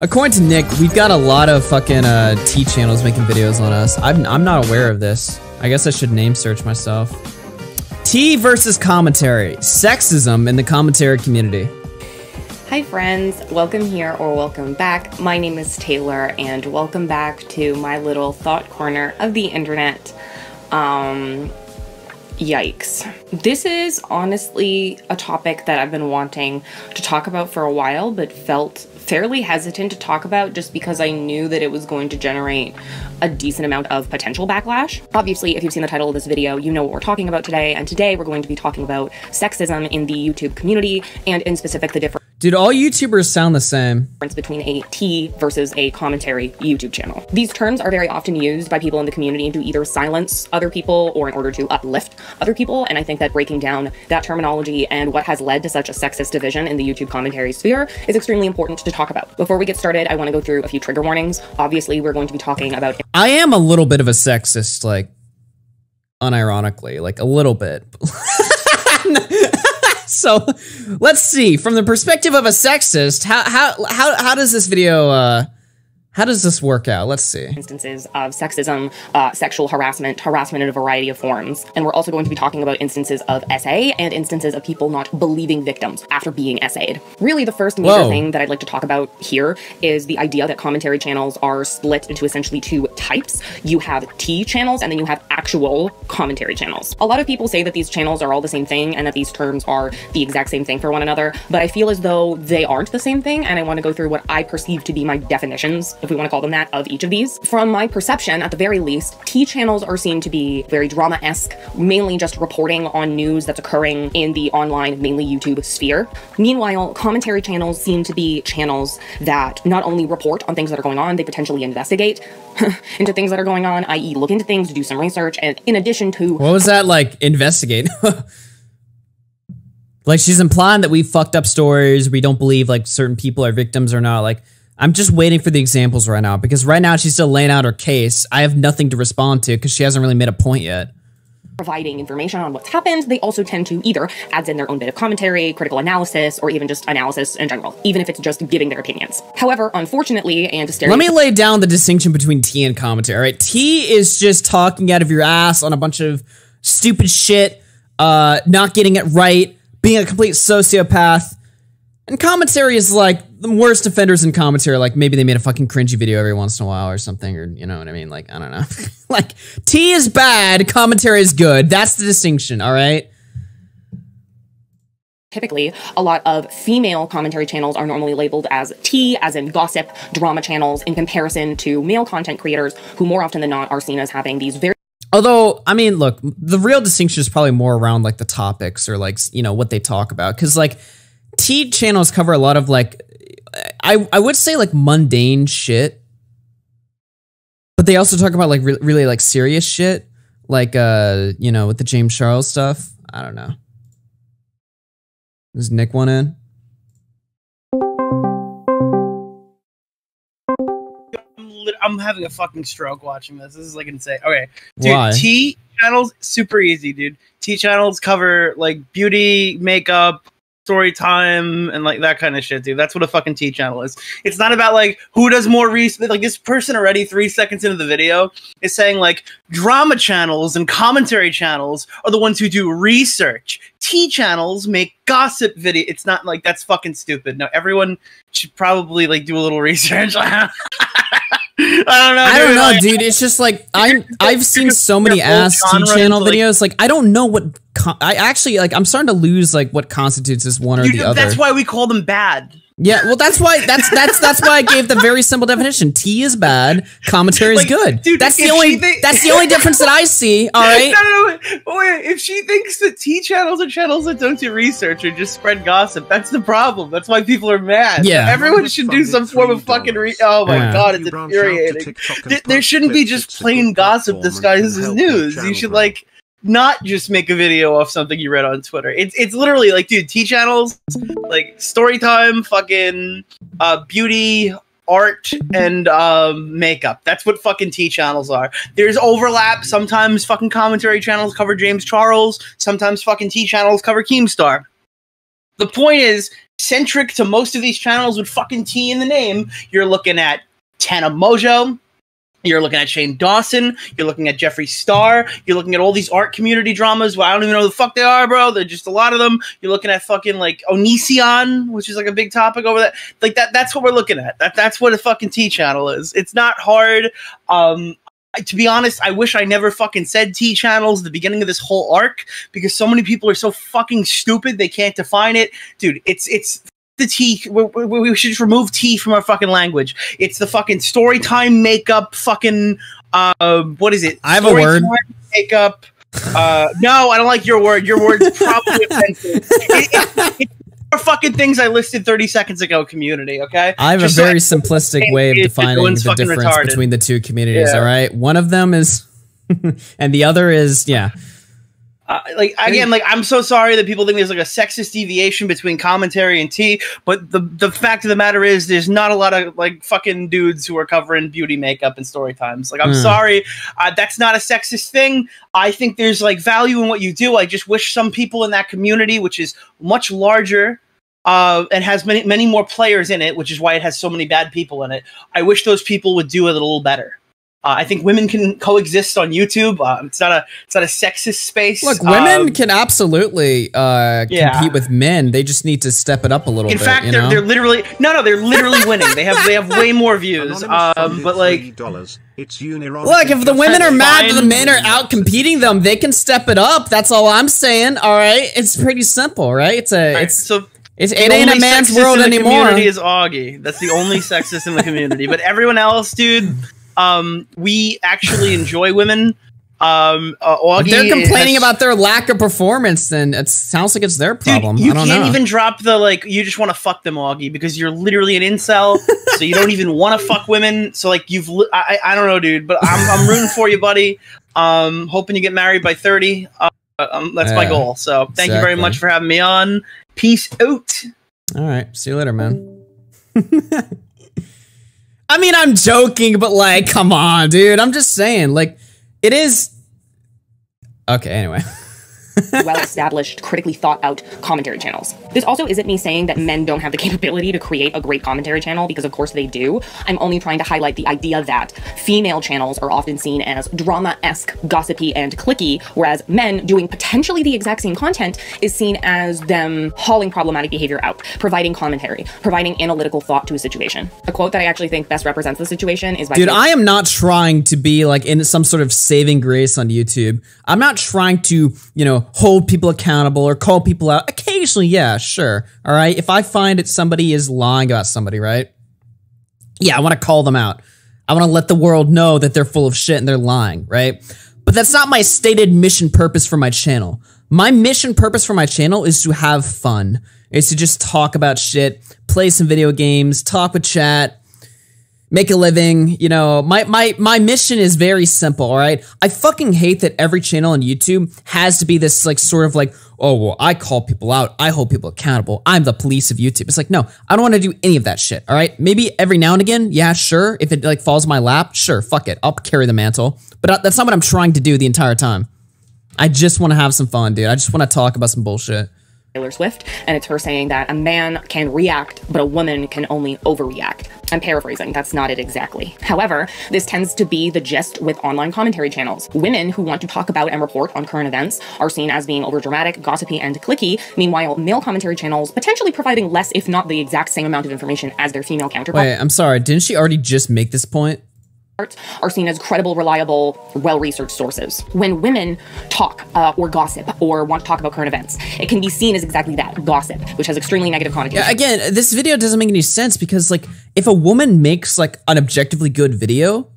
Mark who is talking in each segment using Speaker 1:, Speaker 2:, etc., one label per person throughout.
Speaker 1: According to Nick, we've got a lot of fucking T channels making videos on us. I'm not aware of this. I guess I should name search myself. T versus commentary. Sexism in the commentary community.
Speaker 2: Hi friends, welcome here or welcome back. My name is Taylor and welcome back to my little thought corner of the internet. Yikes. This is honestly a topic that I've been wanting to talk about for a while, but felt fairly hesitant to talk about just because I knew that it was going to generate a decent amount of potential backlash. Obviously, if you've seen the title of this video, you know what we're talking about today, and today we're going to be talking about sexism in the YouTube community, and in specific the difference.
Speaker 1: Dude, all YouTubers sound the same.
Speaker 2: Between a T versus a commentary YouTube channel. These terms are very often used by people in the community to either silence other people or in order to uplift other people, and I think that breaking down that terminology and what has led to such a sexist division in the YouTube commentary sphere is extremely important to talk about. Before we get started, I want to go through a few trigger warnings. Obviously, we're going to be talking about—
Speaker 1: I am a little bit of a sexist, like, unironically, like a little bit. So, let's see. From the perspective of a sexist, how does this video, how does this work out? Let's see.
Speaker 2: Instances of sexism, sexual harassment in a variety of forms. And we're also going to be talking about instances of SA and instances of people not believing victims after being SA'd. Really, the first major thing that I'd like to talk about here is the idea that commentary channels are split into essentially two types. You have T channels and then you have actual commentary channels. A lot of people say that these channels are all the same thing and that these terms are the exact same thing for one another, but I feel as though they aren't the same thing, and I want to go through what I perceive to be my definitions, if we want to call them that, of each of these. From my perception, at the very least, T channels are seen to be very drama-esque, mainly just reporting on news that's occurring in the online, mainly YouTube sphere. Meanwhile, commentary channels seem to be channels that not only report on things that are going on, they potentially investigate into things that are going on, i.e. look into things, do some research, and in addition to—
Speaker 1: What was that, like, investigate? Like, she's implying that we fucked up stories, we don't believe, like, certain people are victims or not, like— I'm just waiting for the examples right now, because right now she's still laying out her case. I have nothing to respond to because she hasn't really made a point yet.
Speaker 2: Providing information on what's happened, they also tend to either add in their own bit of commentary, critical analysis, or even just analysis in general, even if it's just giving their opinions. However, unfortunately, and
Speaker 1: let me lay down the distinction between T and commentary, all right? T is just talking out of your ass on a bunch of stupid shit, not getting it right, being a complete sociopath. And commentary is like the worst offenders in commentary. Like maybe they made a fucking cringy video every once in a while or something, or you know what I mean? Like, I don't know. Like, T is bad, commentary is good. That's the distinction, all right?
Speaker 2: Typically, a lot of female commentary channels are normally labeled as T, as in gossip, drama channels, in comparison to male content creators who more often than not are seen as having these very—
Speaker 1: Although, I mean, look, the real distinction is probably more around like the topics or like, you know, what they talk about. Because like, T channels cover a lot of like, I would say like mundane shit, but they also talk about like really like serious shit, like you know, with the James Charles stuff. I don't know. Does Nick want in?
Speaker 3: I'm having a fucking stroke watching this. This is like insane. Okay, dude.
Speaker 1: Why?
Speaker 3: T channels, super easy, dude. T channels cover like beauty, makeup, story time, and like that kind of shit, dude. That's what a fucking T channel is. It's not about like who does more research. Like this person already 3 seconds into the video is saying like drama channels and commentary channels are the ones who do research. T channels make gossip video. It's not like, that's fucking stupid. No, everyone should probably like do a little research. I don't know,
Speaker 1: dude. It's just like I've seen so many ass T channel videos. Like I don't know what I actually like. I'm starting to lose like what constitutes as one or the other.
Speaker 3: That's why we call them bad.
Speaker 1: Yeah, well, that's why why I gave the very simple definition. T is bad, commentary is good.
Speaker 3: Dude,
Speaker 1: that's the only difference that I see. All right.
Speaker 3: No. Wait, if she thinks that T channels are channels that don't do research or just spread gossip, that's the problem. That's why people are mad.
Speaker 1: Yeah,
Speaker 3: everyone should do some form of fucking oh my god, it's infuriating. There shouldn't be just plain gossip disguised as news. You should like not just make a video off something you read on Twitter. It's literally like, dude, T channels, like story time, fucking beauty, art, and makeup. That's what fucking T channels are. There's overlap. Sometimes fucking commentary channels cover James Charles. Sometimes fucking T channels cover Keemstar. The point is, centric to most of these channels with fucking T in the name. You're looking at Tana Mojo. You're looking at Shane Dawson. You're looking at Jeffree Star. You're looking at all these art community dramas. Well, I don't even know who the fuck they are, bro. They're just a lot of them. You're looking at fucking like Onision, which is like a big topic over that. Like that's what we're looking at. That's what a fucking T channel is. It's not hard. To be honest, I wish I never fucking said T channels at the beginning of this whole arc, because so many people are so fucking stupid they can't define it. Dude, it's the T. We should just remove T from our fucking language. It's the fucking story time makeup fucking what is it?
Speaker 1: I have a word.
Speaker 3: Makeup. No, I don't like your word. Your word's probably offensive. It's fucking things I listed 30 seconds ago, community, okay?
Speaker 1: I have a very simplistic way of defining the difference between the two communities, all right? One of them is, and the other is, yeah.
Speaker 3: Like, again, like, I'm so sorry that people think there's like a sexist deviation between commentary and T, but the fact of the matter is there's not a lot of like fucking dudes who are covering beauty makeup and story times. Like, I'm sorry, that's not a sexist thing. I think there's like value in what you do. I just wish some people in that community, which is much larger and has many more players in it, which is why it has so many bad people in it. I wish those people would do it a little better. I think women can coexist on YouTube. It's not a sexist space.
Speaker 1: Look, women can absolutely compete with men. They just need to step it up a little bit.
Speaker 3: In fact, they're literally they're literally winning. They have way more views. But like,
Speaker 4: it's unironically.
Speaker 1: Look, if the women are mad that the men are out competing them, they can step it up. That's all I'm saying. All right, it's pretty simple, right? It ain't a man's world anymore.
Speaker 3: The community is Augie. That's the only sexist in the community. But everyone else, dude. We actually enjoy women.
Speaker 1: If they're complaining about their lack of performance, then it sounds like it's their problem.
Speaker 3: Dude,
Speaker 1: I don't know.
Speaker 3: You can't even drop the like. You just want to fuck them, Augie, because you're literally an incel. So you don't even want to fuck women. So like I don't know, dude. But I'm rooting for you, buddy. Hoping you get married by 30. That's my goal. So thank you very much for having me on. Peace out.
Speaker 1: All right. See you later, man. I mean, I'm joking, but like, come on, dude. I'm just saying, like, it is. Okay, anyway.
Speaker 2: Well-established, critically thought-out commentary channels. This also isn't me saying that men don't have the capability to create a great commentary channel, because of course they do. I'm only trying to highlight the idea that female channels are often seen as drama-esque, gossipy, and cliquey, whereas men doing potentially the exact same content is seen as them hauling problematic behavior out, providing commentary, providing analytical thought to a situation. A quote that I actually think best represents the situation is by—
Speaker 1: Dude, I am not trying to be like in some sort of saving grace on YouTube. I'm not trying to, you know, hold people accountable or call people out. Occasionally, yeah, sure. All right. If I find that somebody is lying about somebody, right? Yeah, I want to call them out. I want to let the world know that they're full of shit and they're lying, right? But that's not my stated mission purpose for my channel. My mission purpose for my channel is to have fun. It's to just talk about shit, play some video games, talk with chat, make a living. You know, my mission is very simple, all right? I fucking hate that every channel on YouTube has to be this like sort of like, oh, well, I call people out, I hold people accountable, I'm the police of YouTube. It's like, no, I don't want to do any of that shit, all right? Maybe every now and again, yeah, sure, if it like falls in my lap, sure, fuck it, I'll carry the mantle. But that's not what I'm trying to do the entire time. I just want to have some fun, dude. I just want to talk about some bullshit.
Speaker 2: Taylor Swift, and it's her saying that a man can react, but a woman can only overreact. I'm paraphrasing, that's not it exactly. However, this tends to be the gist with online commentary channels. Women who want to talk about and report on current events are seen as being overdramatic, gossipy, and cliquey, meanwhile male commentary channels potentially providing less, if not the exact same amount of information as their female counterparts.
Speaker 1: Wait, I'm sorry, didn't she already just make this point?
Speaker 2: Are seen as credible, reliable, well-researched sources. When women talk or gossip or want to talk about current events, it can be seen as exactly that, gossip, which has extremely negative connotations.
Speaker 1: Yeah, again, this video doesn't make any sense because, like, if a woman makes, like, an objectively good video,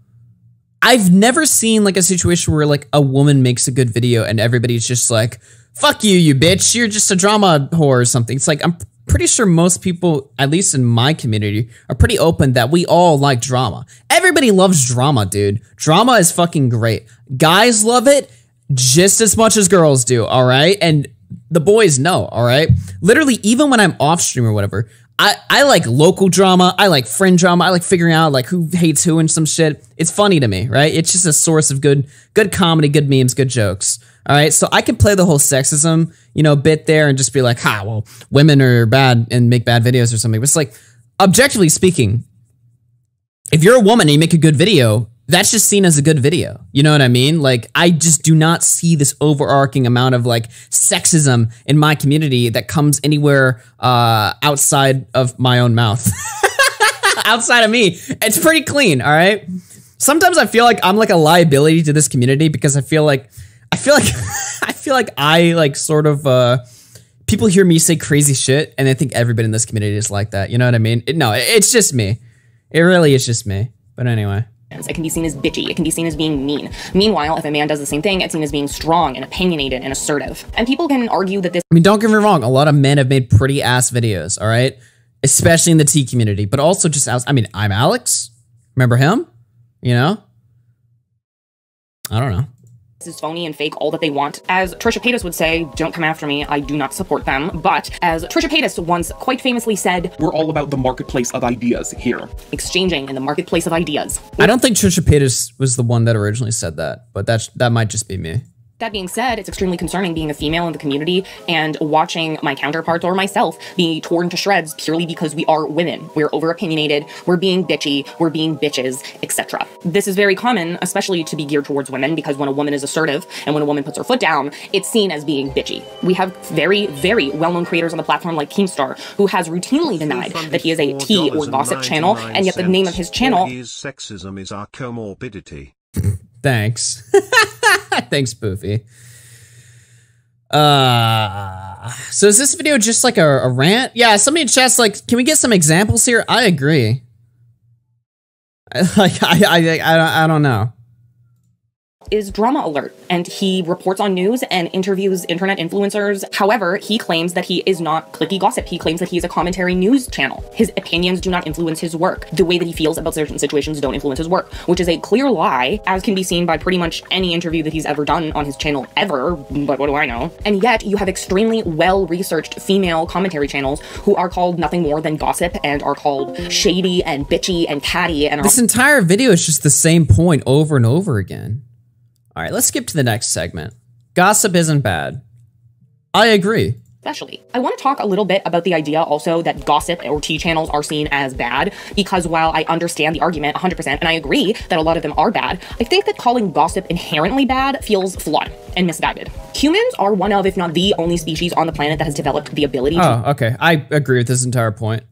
Speaker 1: I've never seen, like, a situation where, like, a woman makes a good video and everybody's just like, fuck you, you bitch, you're just a drama whore or something. It's like, I'm pretty sure most people, at least in my community, are pretty open that we all like drama. Everybody loves drama, dude. Drama is fucking great. Guys love it just as much as girls do, all right? And the boys know, all right? Literally, even when I'm off stream or whatever, I like local drama, I like friend drama, I like figuring out like who hates who and some shit. It's funny to me, right? It's just a source of good comedy, good memes, good jokes. All right, so I can play the whole sexism, you know, bit there and just be like, ha, well, women are bad and make bad videos or something. But it's like, objectively speaking, if you're a woman and you make a good video, that's just seen as a good video. You know what I mean? Like, I just do not see this overarching amount of like sexism in my community that comes anywhere outside of my own mouth. Outside of me, it's pretty clean. All right. Sometimes I feel like I'm like a liability to this community because I feel like I like sort of people hear me say crazy shit and I think everybody in this community is like that. You know what I mean? No, it's just me. It really is just me. But anyway.
Speaker 2: It can be seen as bitchy. It can be seen as being mean. Meanwhile, if a man does the same thing, it's seen as being strong and opinionated and assertive. And people can argue that this—
Speaker 1: I mean, don't get me wrong. A lot of men have made pretty ass videos, all right? Especially in the T community, but also just out. I mean, I'm Alex. Remember him? You know? I don't know.
Speaker 2: This is phony and fake all that they want. As Trisha Paytas would say, don't come after me, I do not support them. But as Trisha Paytas once quite famously said,
Speaker 4: we're all about the marketplace of ideas here.
Speaker 2: Exchanging in the marketplace of ideas.
Speaker 1: I don't think Trisha Paytas was the one that originally said that, but that might just be me.
Speaker 2: That being said, it's extremely concerning being a female in the community and watching my counterparts or myself be torn to shreds purely because we are women. We're over-opinionated, we're being bitchy, we're being bitches, etc. This is very common, especially to be geared towards women, because when a woman is assertive and when a woman puts her foot down, it's seen as being bitchy. We have very, very well-known creators on the platform like Keemstar, who has routinely denied that he is a tea or gossip channel, and yet the name of his channel—
Speaker 5: Sexism is our comorbidity.
Speaker 1: Thanks. Thanks, Boofy. So is this video just like a rant? Yeah, somebody in chat's like, can we get some examples here? I agree. I don't know.
Speaker 2: Is drama alert, and he reports on news and interviews internet influencers. However, he claims that he is not clicky gossip. He claims that he is a commentary news channel. His opinions do not influence his work. The way that he feels about certain situations don't influence his work, which is a clear lie, as can be seen by pretty much any interview that he's ever done on his channel ever, but what do I know? And yet, you have extremely well-researched female commentary channels who are called nothing more than gossip and are called shady and bitchy and catty and—
Speaker 1: This entire video is just the same point over and over again. All right, let's skip to the next segment. Gossip isn't bad. I agree.
Speaker 2: Especially. I want to talk a little bit about the idea also that gossip or tea channels are seen as bad, because while I understand the argument 100% and I agree that a lot of them are bad, I think that calling gossip inherently bad feels flawed and misguided. Humans are one of, if not the only species on the planet that has developed the ability to—
Speaker 1: Oh, okay. I agree with this entire point.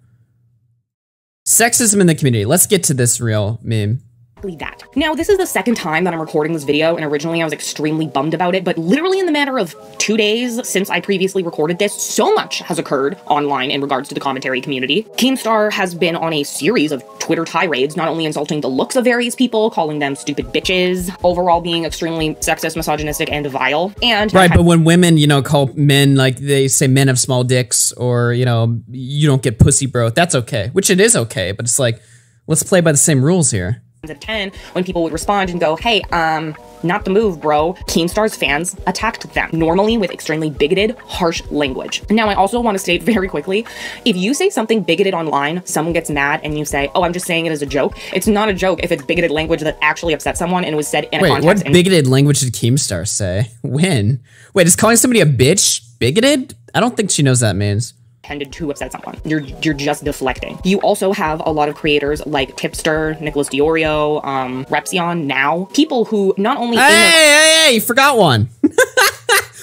Speaker 1: Sexism in the community. Let's get to this real meme.
Speaker 2: That. Now, this is the second time that I'm recording this video, and originally I was extremely bummed about it, but literally in the matter of 2 days since I previously recorded this, so much has occurred online in regards to the commentary community. Keemstar has been on a series of Twitter tirades, not only insulting the looks of various people, calling them stupid bitches, overall being extremely sexist, misogynistic, and vile, and—
Speaker 1: Right, but when women, you know, call men, like, they say men have small dicks, or, you know, you don't get pussy, bro, that's okay. Which it is okay, but it's like, let's play by the same rules here.
Speaker 2: At 10, when people would respond and go, hey, not the move, bro, Keemstar's fans attacked them, normally with extremely bigoted, harsh language. Now, I also want to state very quickly, if you say something bigoted online, someone gets mad and you say, oh, I'm just saying it as a joke, it's not a joke if it's bigoted language that actually upset someone and was said in a context—
Speaker 1: Wait, what bigoted language did Keemstar say? When? Wait, is calling somebody a bitch bigoted? I don't think she knows what that means.
Speaker 2: Intended to upset someone. You're just deflecting. You also have a lot of creators like Tipster, Nicholas Diorio, Repsion now, people who not only—
Speaker 1: Hey, you forgot one.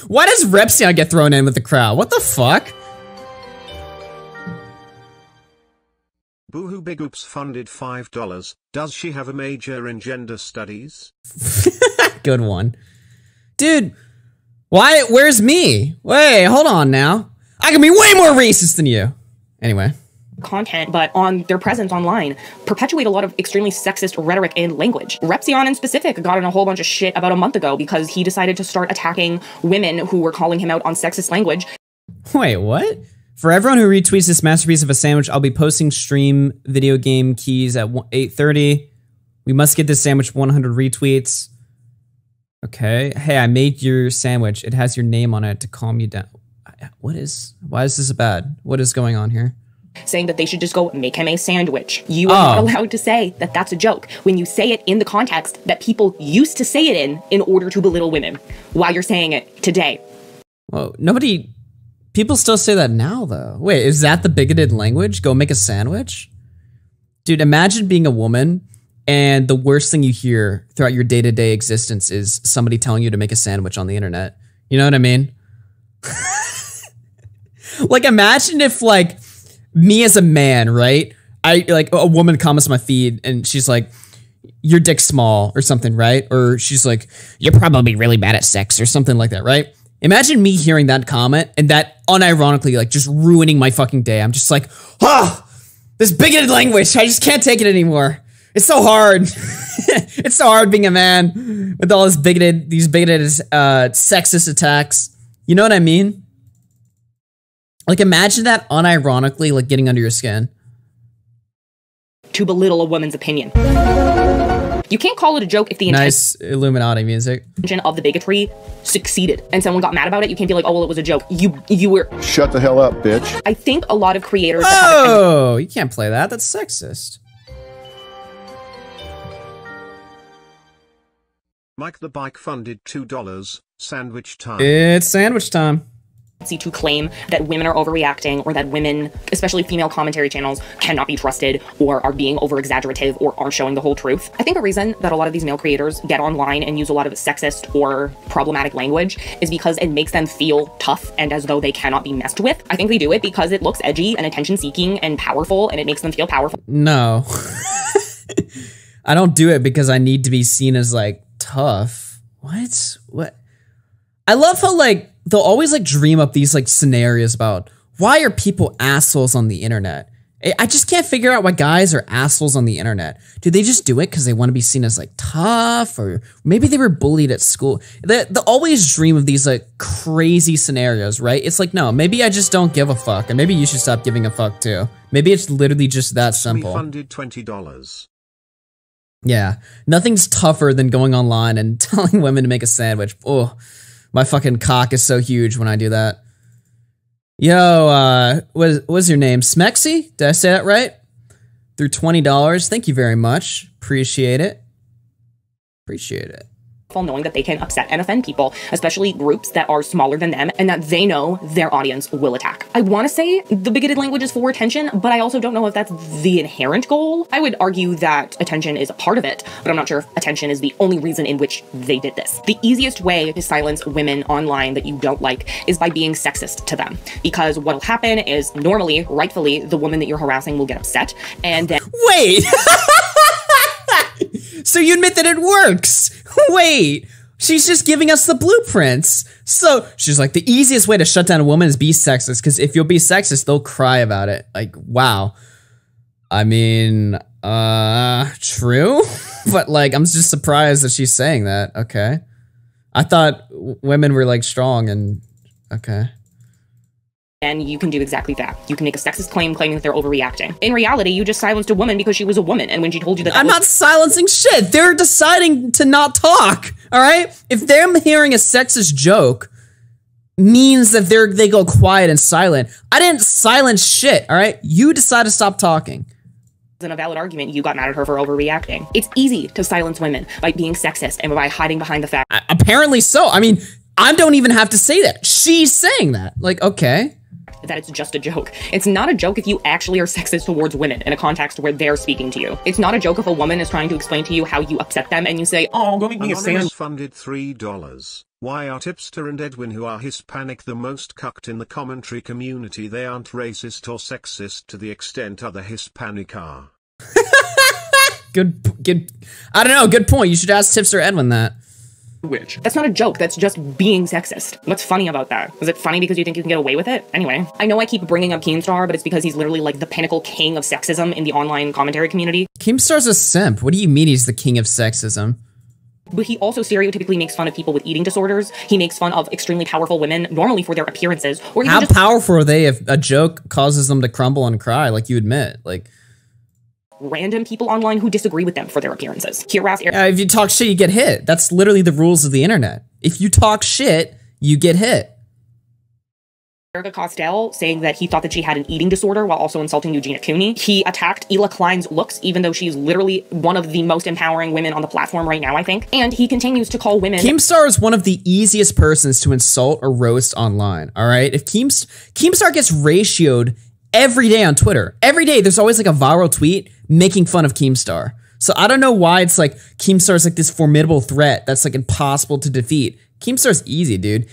Speaker 1: Why does Repsion get thrown in with the crowd? What the fuck?
Speaker 5: Boohoo Big Oops funded $5. Does she have a major in gender studies?
Speaker 1: Good one. Dude, why? Where's me? Wait, hold on now. I can be way more racist than you. Anyway.
Speaker 2: Content, but on their presence online, perpetuate a lot of extremely sexist rhetoric and language. Repsion in specific got in a whole bunch of shit about a month ago because he decided to start attacking women who were calling him out on sexist language.
Speaker 1: Wait, what? For everyone who retweets this masterpiece of a sandwich, I'll be posting stream video game keys at 8:30. We must get this sandwich 100 retweets. Okay. Hey, I made your sandwich. It has your name on it to calm you down. Why is this bad? What is going on here?
Speaker 2: saying that they should just go make him a sandwich. You are not allowed to say that that's a joke when you say it in the context that people used to say it in order to belittle women while you're saying it today.
Speaker 1: Well, people still say that now though. Wait, is that the bigoted language? Go make a sandwich? Dude, imagine being a woman and the worst thing you hear throughout your day-to-day existence is somebody telling you to make a sandwich on the internet. You know what I mean? Like, imagine if, like, me as a man, right? Like, a woman comments on my feed and she's like, your dick's small or something, right? Or she's like, you're probably really bad at sex or something like that, right? Imagine me hearing that comment and that unironically, like, just ruining my fucking day. I'm just like, this bigoted language, I just can't take it anymore. It's so hard. It's so hard being a man with all these bigoted sexist attacks. You know what I mean? Like, imagine that unironically, like, getting under your skin.
Speaker 2: To belittle a woman's opinion. You can't call it a joke if the
Speaker 1: nice Illuminati music.
Speaker 2: intention of the bigotry succeeded and someone got mad about it. You can't be like, oh, well, it was a joke. You were...
Speaker 6: Shut the hell up, bitch.
Speaker 2: I think a lot of creators...
Speaker 1: Oh, you can't play that. That's sexist.
Speaker 5: Mike the Bike funded $2. Sandwich time.
Speaker 1: It's sandwich time.
Speaker 2: To claim that women are overreacting or that women, especially female commentary channels, cannot be trusted or are being over-exaggerative or aren't showing the whole truth. I think a reason that a lot of these male creators get online and use a lot of sexist or problematic language is because it makes them feel tough and as though they cannot be messed with. I think they do it because it looks edgy and attention-seeking and powerful and it makes them feel powerful.
Speaker 1: No. I don't do it because I need to be seen as, like, tough. What? I love how, like, they'll always, like, dream up these, like, scenarios about why are people assholes on the internet? I just can't figure out why guys are assholes on the internet. Do they just do it because they want to be seen as, like, tough? Or maybe they were bullied at school. They always dream of these, like, crazy scenarios, right? It's like, no, maybe I just don't give a fuck. And maybe you should stop giving a fuck, too. Maybe it's literally just that simple.
Speaker 5: We funded $20.
Speaker 1: Yeah. Nothing's tougher than going online and telling women to make a sandwich. Oh, my fucking cock is so huge when I do that. Yo, what's your name? Smexy? Did I say that right? Through $20. Thank you very much. Appreciate it. Appreciate it.
Speaker 2: Knowing that they can upset and offend people, especially groups that are smaller than them and that they know their audience will attack. I want to say the bigoted language is for attention, but I also don't know if that's the inherent goal. I would argue that attention is a part of it, but I'm not sure if attention is the only reason in which they did this. The easiest way to silence women online that you don't like is by being sexist to them, because what'll happen is normally, rightfully, the woman that you're harassing will get upset and then—
Speaker 1: Wait! So you admit that it works. Wait, she's just giving us the blueprints. So she's like, the easiest way to shut down a woman is be sexist, because if you'll be sexist, they'll cry about it. Like, wow. I mean, true. But like, I'm just surprised that she's saying that. Okay. I thought women were like strong and okay.
Speaker 2: And you can do exactly that. You can make a sexist claim claiming that they're overreacting. In reality, you just silenced a woman because she was a woman, and when she told you that—
Speaker 1: I'm not silencing shit. They're deciding to not talk, all right? If they're hearing a sexist joke, means that they go quiet and silent. I didn't silence shit, all right? You decide to stop talking.
Speaker 2: In a valid argument, you got mad at her for overreacting. It's easy to silence women by being sexist and by hiding behind the fact—
Speaker 1: Apparently so. I mean, I don't even have to say that. She's saying that. Like, okay.
Speaker 2: That it's just a joke. It's not a joke if you actually are sexist towards women in a context where they're speaking to you. It's not a joke if a woman is trying to explain to you how you upset them and you say, oh, go make me a sandwich.
Speaker 5: Funded $3. Why are Tipster and Edwin, who are Hispanic, the most cucked in the commentary community? They aren't racist or sexist to the extent other Hispanic are.
Speaker 1: Good. I don't know. Good point. You should ask Tipster Edwin that.
Speaker 2: That's not a joke, that's just being sexist. What's funny about that? Is it funny because you think you can get away with it? Anyway, I know I keep bringing up Keemstar, but it's because he's literally like the pinnacle king of sexism in the online commentary community.
Speaker 1: Keemstar's a simp. What do you mean he's the king of sexism?
Speaker 2: But he also stereotypically makes fun of people with eating disorders. He makes fun of extremely powerful women, normally for their appearances. Or
Speaker 1: how powerful are they if a joke causes them to crumble and cry, like you admit? Like,
Speaker 2: random people online who disagree with them for their appearances.
Speaker 1: If you talk shit, you get hit. That's literally the rules of the internet. If you talk shit, you get hit.
Speaker 2: Erica Costell saying that he thought that she had an eating disorder while also insulting Eugenia Cooney. He attacked Ela Klein's looks, even though she's literally one of the most empowering women on the platform right now, I think. And he continues to call women—
Speaker 1: Keemstar is one of the easiest persons to insult or roast online, all right? If Keemstar gets ratioed every day on Twitter. Every day, there's always like a viral tweet making fun of Keemstar. So I don't know why it's like Keemstar's like this formidable threat that's like impossible to defeat. Keemstar's easy, dude.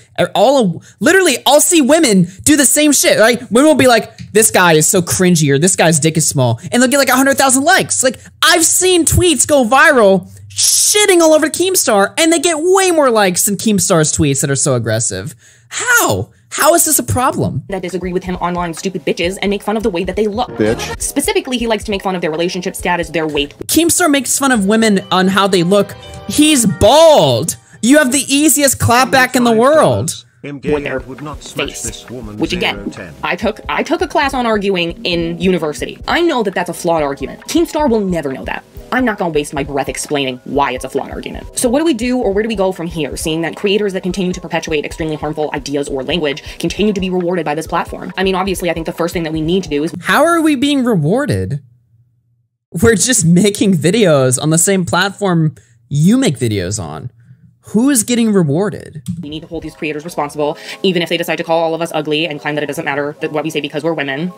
Speaker 1: Literally, I'll see women do the same shit, right? Women will be like, this guy is so cringy, or this guy's dick is small, and they'll get like 100,000 likes. Like, I've seen tweets go viral shitting all over Keemstar, and they get way more likes than Keemstar's tweets that are so aggressive. How? How is this a problem?
Speaker 2: That disagree with him online, stupid bitches, and make fun of the way that they look.
Speaker 5: Bitch.
Speaker 2: Specifically, he likes to make fun of their relationship status, their weight.
Speaker 1: Keemstar makes fun of women on how they look. He's bald. You have the easiest clapback in the world.
Speaker 2: With their face. Which again, I took a class on arguing in university. I know that that's a flawed argument. Keemstar will never know that. I'm not gonna waste my breath explaining why it's a flawed argument. So what do we do, or where do we go from here, seeing that creators that continue to perpetuate extremely harmful ideas or language continue to be rewarded by this platform? I mean, obviously, I think the first thing that we need to do is—
Speaker 1: How are we being rewarded? We're just making videos on the same platform you make videos on. Who is getting rewarded?
Speaker 2: we need to hold these creators responsible, even if they decide to call all of us ugly and claim that it doesn't matter what we say because we're women.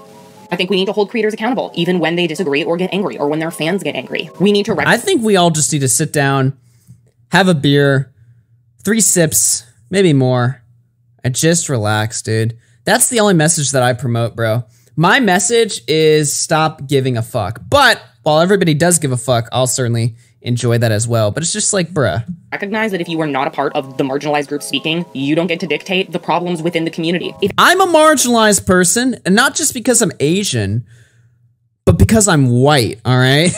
Speaker 2: I think we need to hold creators accountable, even when they disagree or get angry, or when their fans get angry. We need to—
Speaker 1: I think we all just need to sit down, have a beer, 3 sips, maybe more, and just relax, dude. That's the only message that I promote, bro. My message is stop giving a fuck. But while everybody does give a fuck, I'll certainly enjoy that as well. But it's just like, bruh.
Speaker 2: Recognize that if you are not a part of the marginalized group speaking, you don't get to dictate the problems within the community.
Speaker 1: I'm a marginalized person, and not just because I'm Asian, but because I'm white, all right?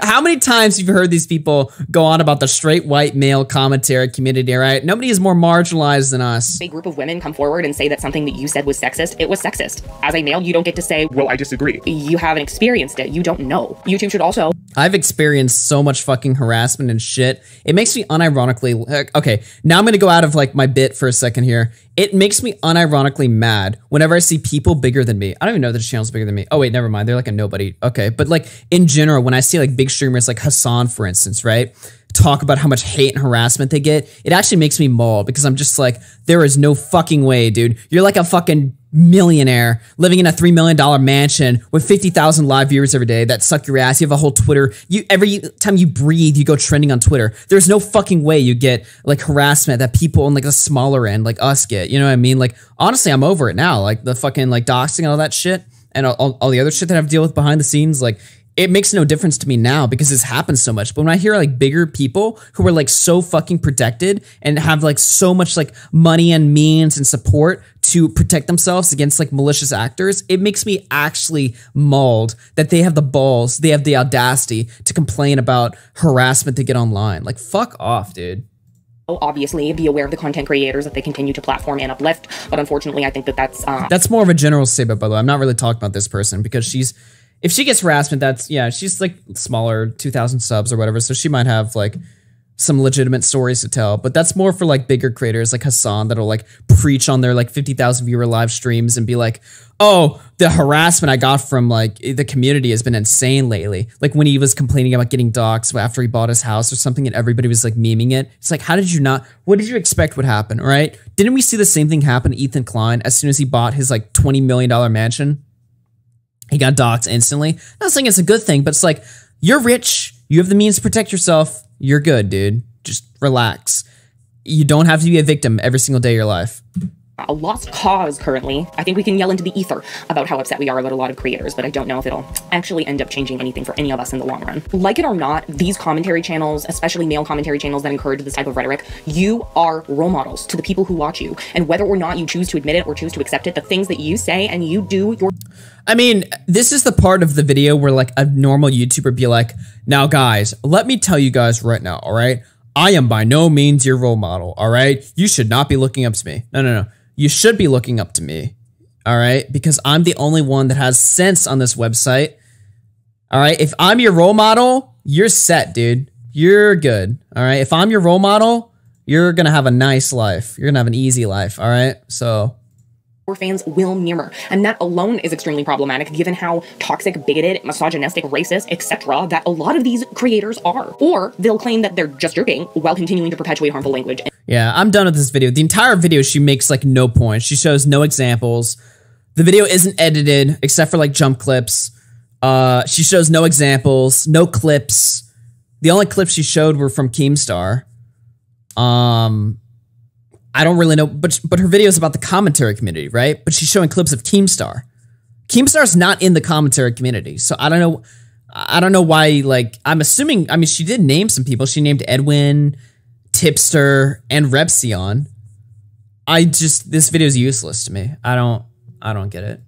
Speaker 1: How many times have you heard these people go on about the straight white male commentary community, right? Nobody is more marginalized than us.
Speaker 2: A group of women come forward and say that something that you said was sexist, it was sexist. As a male, you don't get to say,
Speaker 4: Well, I disagree.
Speaker 2: you haven't experienced it, you don't know. YouTube should also—
Speaker 1: I've experienced so much fucking harassment and shit. It makes me unironically— okay, now I'm gonna go out of like my bit for a second here. It makes me unironically mad whenever I see people bigger than me. I don't even know that this channel's bigger than me. Oh wait, never mind. They're like a nobody. Okay, but like in general, when I see like big streamers like Hassan, for instance, right, talk about how much hate and harassment they get, it actually makes me maul because I'm just like, there is no fucking way, dude. You're like a fucking millionaire living in a $3 million mansion with 50,000 live viewers every day that suck your ass. You have a whole Twitter. Every time you breathe, you go trending on Twitter. There's no fucking way you get like harassment that people on like the smaller end like us get. You know what I mean? Like, honestly, I'm over it now. Like the fucking like doxing and all that shit and all the other shit that I have to deal with behind the scenes. Like, it makes no difference to me now because this happens so much. But when I hear like bigger people who are like so fucking protected and have like so much like money and means and support to protect themselves against like malicious actors, it makes me actually mauled that they have the balls, they have the audacity to complain about harassment they get online. Like, fuck off, dude.
Speaker 2: obviously be aware of the content creators that they continue to platform and uplift. But unfortunately, I think that
Speaker 1: that's more of a general statement, by the way. I'm not really talking about this person because if she gets harassment, she's like smaller, 2,000 subs or whatever. So she might have like some legitimate stories to tell, but that's more for like bigger creators like Hassan that'll like preach on their like 50,000 viewer live streams and be like, oh, the harassment I got from like the community has been insane lately. Like when he was complaining about getting doxxed after he bought his house or something and everybody was like memeing it. It's like, what did you expect would happen, right? Didn't we see the same thing happen to Ethan Klein as soon as he bought his like $20 million mansion? He got doxxed instantly. I'm not saying it's a good thing, but it's like, you're rich, you have the means to protect yourself, you're good, dude. Just relax. You don't have to be a victim every single day of your life.
Speaker 2: a lost cause currently. I think we can yell into the ether about how upset we are about a lot of creators, but I don't know if it'll actually end up changing anything for any of us in the long run. Like it or not, these commentary channels, especially male commentary channels that encourage this type of rhetoric, you are role models to the people who watch you. And whether or not you choose to admit it or choose to accept it, the things that you say and you do,
Speaker 1: I mean, this is the part of the video where like a normal YouTuber be like, now guys, let me tell you guys right now, all right? I am by no means your role model, all right? You should not be looking up to me. No. You should be looking up to me, all right? Because I'm the only one that has sense on this website, all right? If I'm your role model, you're set, dude. You're good, all right? If I'm your role model, you're gonna have a nice life. You're gonna have an easy life, all right? So...
Speaker 2: fans will mirror, and that alone is extremely problematic given how toxic, bigoted, misogynistic, racist, etc. that a lot of these creators are. Or they'll claim that they're just joking while continuing to perpetuate harmful language.
Speaker 1: Yeah, I'm done with this video. The entire video, she makes like no point. She shows no examples. The video isn't edited except for like jump clips. She shows no examples, no clips. The only clips she showed were from Keemstar. I don't really know, but her video is about the commentary community, right? But she's showing clips of Keemstar. Keemstar's not in the commentary community, so I don't know why. Like, I'm assuming. I mean, she did name some people. She named Edwin, Tipster, and Repsion. This video is useless to me. I don't get it.